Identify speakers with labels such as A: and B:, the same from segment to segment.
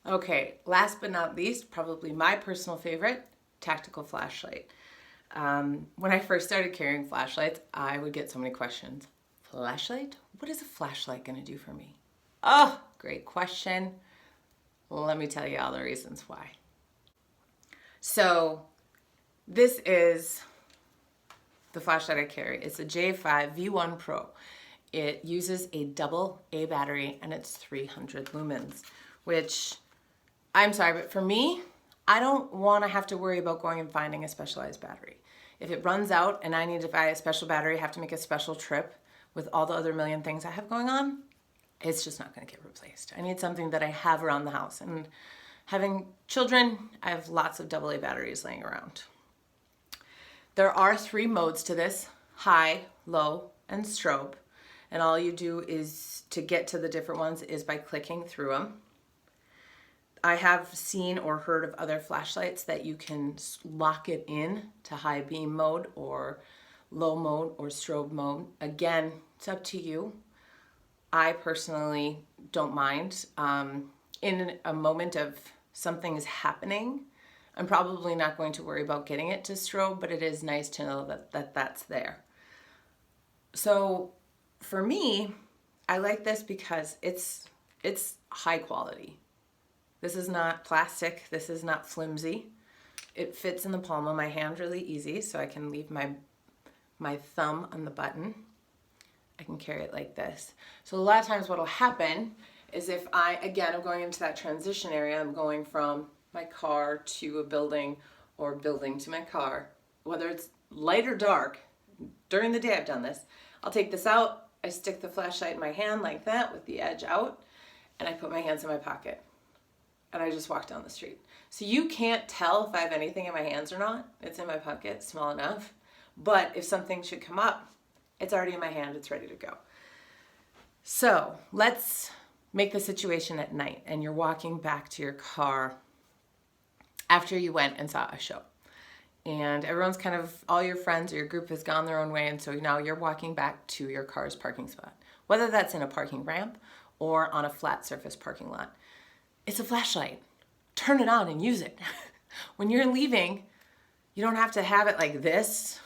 A: Okay, last but not least, probably my personal favorite, tactical flashlight. When I first started carrying flashlights, I would get so many questions. Flashlight? What is a flashlight going to do for me? Oh, great question. Let me tell you all the reasons why. So, this is the flashlight I carry. It's a J5 V1 Pro. It uses a double A battery and it's 300 lumens, which I'm sorry, but for me, I don't want to have to worry about going and finding a specialized battery. If it runs out and I need to buy a special battery, have to make a special trip with all the other million things I have going on, it's just not going to get replaced. I need something that I have around the house. And having children, I have lots of AA batteries laying around. There are 3 modes to this: high, low, and strobe. And all you do is to get to the different ones is by clicking through them. I have seen or heard of other flashlights that you can lock it in to high beam mode or low mode or strobe mode. Again, it's up to you. I personally don't mind. In a moment of something is happening, I'm probably not going to worry about getting it to strobe, but it is nice to know that that's there. So for me, I like this because it's high quality. This is not plastic. This is not flimsy. It fits in the palm of my hand really easy, so I can leave my thumb on the button. I can carry it like this. So a lot of times what will happen is if I'm going into that transition area, I'm going from my car to a building or building to my car, whether it's light or dark. During the day I've done this. I'll take this out, I stick the flashlight in my hand like that with the edge out, and I put my hands in my pocket. And I just walk down the street. So you can't tell if I have anything in my hands or not. It's in my pocket, small enough. But if something should come up, it's already in my hand, it's ready to go. So let's make the situation at night and you're walking back to your car after you went and saw a show. And everyone's kind of, all your friends or your group has gone their own way, and so now you're walking back to your car's parking spot. Whether that's in a parking ramp or on a flat surface parking lot. It's a flashlight. Turn it on and use it. When you're leaving, you don't have to have it like this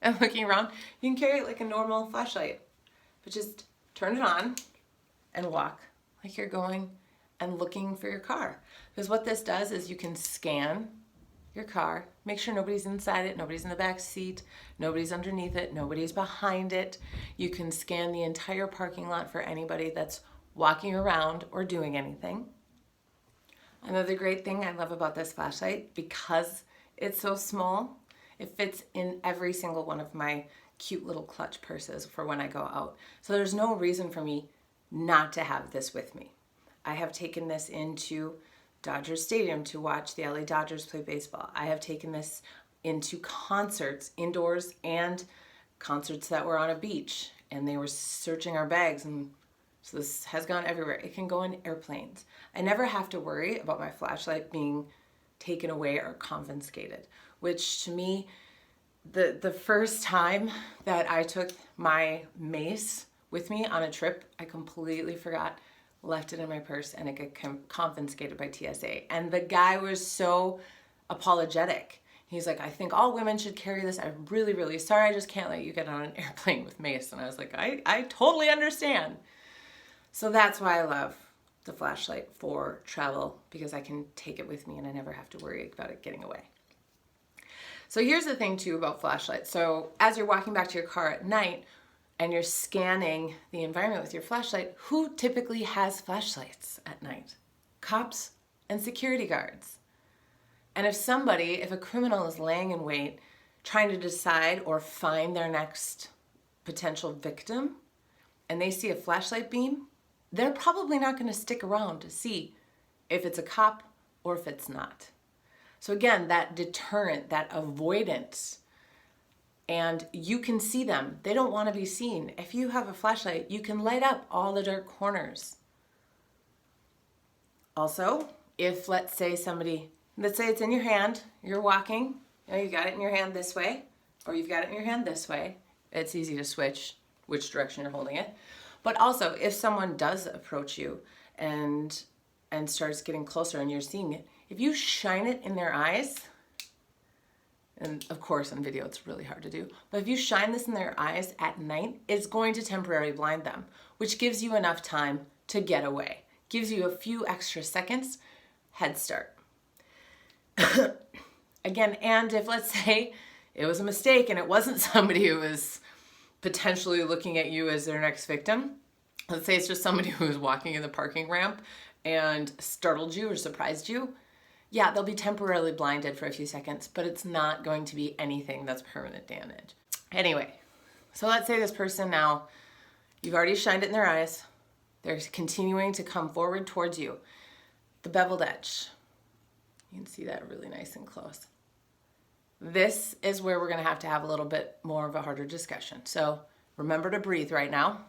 A: and looking around. You can carry it like a normal flashlight, but just turn it on and walk like you're going and looking for your car. Because what this does is you can scan your car, make sure nobody's inside it, nobody's in the back seat, nobody's underneath it, nobody's behind it. You can scan the entire parking lot for anybody that's walking around or doing anything. Another great thing I love about this flashlight, because it's so small, it fits in every single one of my cute little clutch purses for when I go out. So there's no reason for me not to have this with me. I have taken this into Dodger Stadium to watch the LA Dodgers play baseball. I have taken this into concerts, indoors, and concerts that were on a beach, and they were searching our bags, and so this has gone everywhere. It can go in airplanes. I never have to worry about my flashlight being taken away or confiscated, which to me, the first time that I took my Mace with me on a trip, I completely forgot, left it in my purse, and it got confiscated by TSA. And the guy was so apologetic. He's like, I think all women should carry this. I'm really, really sorry. I just can't let you get on an airplane with Mace. And I was like, I totally understand. So that's why I love the flashlight for travel, because I can take it with me and I never have to worry about it getting away. So here's the thing too about flashlights. So as you're walking back to your car at night and you're scanning the environment with your flashlight, who typically has flashlights at night? Cops and security guards. And if a criminal is laying in wait, trying to decide or find their next potential victim, and they see a flashlight beam, they're probably not going to stick around to see if it's a cop or if it's not. So again, that deterrent, that avoidance, and you can see them. They don't want to be seen. If you have a flashlight, you can light up all the dark corners. Also, if let's say it's in your hand, you're walking, you got it in your hand this way, or you've got it in your hand this way, it's easy to switch which direction you're holding it. But also, if someone does approach you and and starts getting closer and you're seeing it, if you shine it in their eyes, and of course on video it's really hard to do, but if you shine this in their eyes at night, it's going to temporarily blind them, which gives you enough time to get away. Gives you a few extra seconds head start. Again, and if let's say it was a mistake and it wasn't somebody who was potentially looking at you as their next victim, let's say it's just somebody who was walking in the parking ramp and startled you or surprised you, yeah, they'll be temporarily blinded for a few seconds, but it's not going to be anything that's permanent damage. Anyway, so let's say this person now, you've already shined it in their eyes. They're continuing to come forward towards you. The beveled edge. You can see that really nice and close. This is where we're going to have a little bit more of a harder discussion. So remember to breathe right now.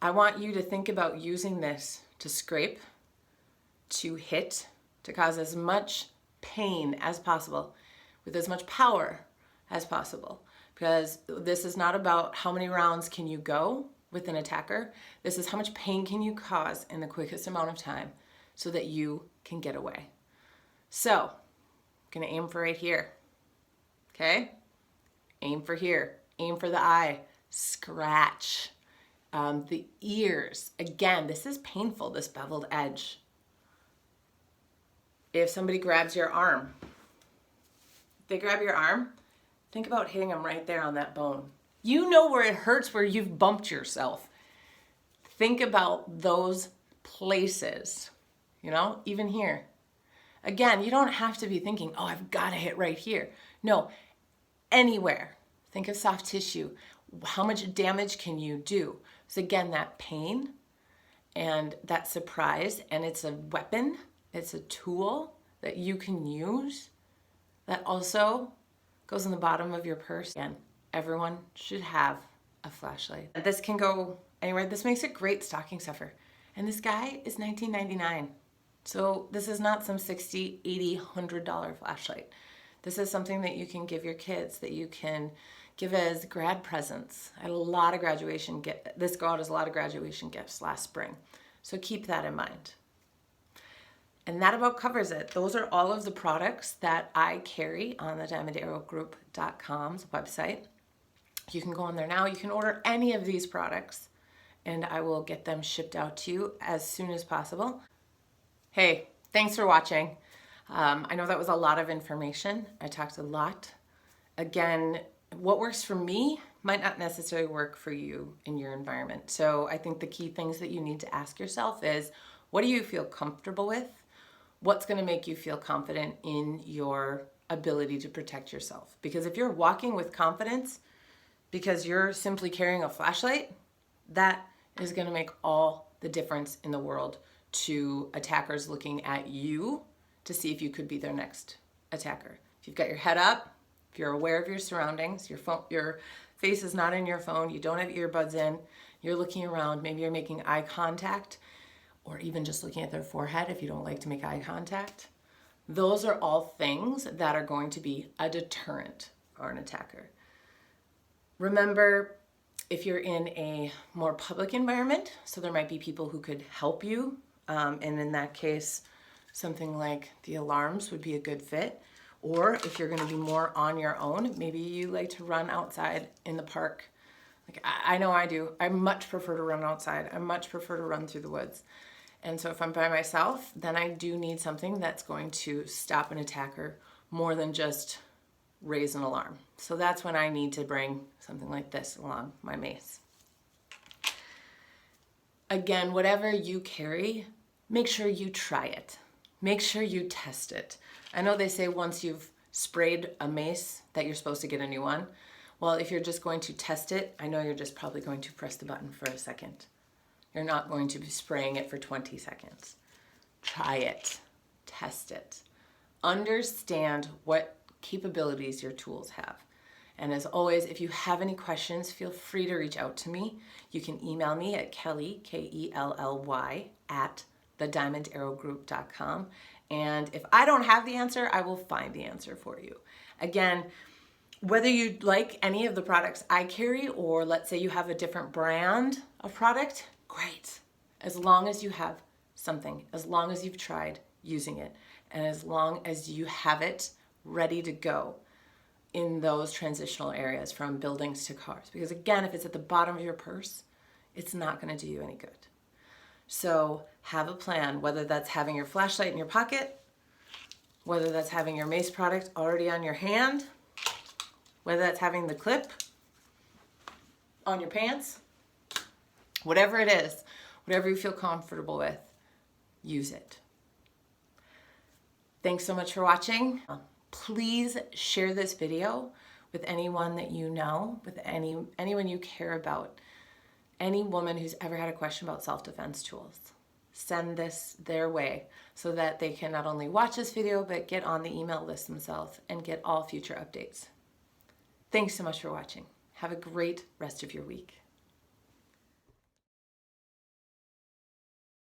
A: I want you to think about using this to scrape, to hit, to cause as much pain as possible with as much power as possible. Because this is not about how many rounds can you go with an attacker. This is how much pain can you cause in the quickest amount of time so that you can get away. So, I'm gonna aim for right here, okay? Aim for here, aim for the eye, scratch. The ears, again, this is painful, this beveled edge. If somebody grabs your arm, they grab your arm, think about hitting them right there on that bone. You know where it hurts, where you've bumped yourself. Think about those places, you know, even here. Again, you don't have to be thinking, oh, I've got to hit right here. No, anywhere. Think of soft tissue. How much damage can you do? So again, that pain and that surprise, and it's a weapon, it's a tool that you can use that also goes in the bottom of your purse. Again, everyone should have a flashlight. This can go anywhere. This makes a great stocking stuffer. And this guy is $19.99. So this is not some $60, $80, $100 flashlight. This is something that you can give your kids, that you can give as grad presents. I had a lot of graduation gifts. This got us a lot of graduation gifts last spring. So keep that in mind. And that about covers it. Those are all of the products that I carry on the diamondarrowgroup.com's website. You can go on there now. You can order any of these products and I will get them shipped out to you as soon as possible. Hey, thanks for watching. I know that was a lot of information. I talked a lot. Again, what works for me might not necessarily work for you in your environment. So I think the key things that you need to ask yourself is, what do you feel comfortable with? What's going to make you feel confident in your ability to protect yourself? Because if you're walking with confidence because you're simply carrying a flashlight, that is going to make all the difference in the world to attackers looking at you to see if you could be their next attacker. If you've got your head up, if you're aware of your surroundings, your face is not in your phone, you don't have earbuds in, you're looking around, maybe you're making eye contact, or even just looking at their forehead if you don't like to make eye contact. Those are all things that are going to be a deterrent for an attacker. Remember, if you're in a more public environment, so there might be people who could help you, and in that case, something like the alarms would be a good fit. Or if you're going to be more on your own, maybe you like to run outside in the park. Like I know I do. I much prefer to run outside. I much prefer to run through the woods. And so if I'm by myself, then I do need something that's going to stop an attacker more than just raise an alarm. So that's when I need to bring something like this along, my mace. Again, whatever you carry, make sure you try it. Make sure you test it. I know they say once you've sprayed a mace that you're supposed to get a new one. Well, if you're just going to test it, I know you're just probably going to press the button for a second. You're not going to be spraying it for 20 seconds. Try it. Test it. Understand what capabilities your tools have. And as always, if you have any questions, feel free to reach out to me. You can email me at Kelly, Kelly, at thediamondarrowgroup.com. And if I don't have the answer, I will find the answer for you. Again, whether you like any of the products I carry, or let's say you have a different brand of product, great. As long as you have something, as long as you've tried using it and as long as you have it ready to go in those transitional areas from buildings to cars. Because again, if it's at the bottom of your purse, it's not going to do you any good. So have a plan, whether that's having your flashlight in your pocket, whether that's having your Mace product already on your hand, whether that's having the clip on your pants, whatever it is, whatever you feel comfortable with, use it. Thanks so much for watching. Please share this video with anyone that you know, with anyone you care about, any woman who's ever had a question about self-defense tools. Send this their way so that they can not only watch this video, but get on the email list themselves and get all future updates. Thanks so much for watching. Have a great rest of your week.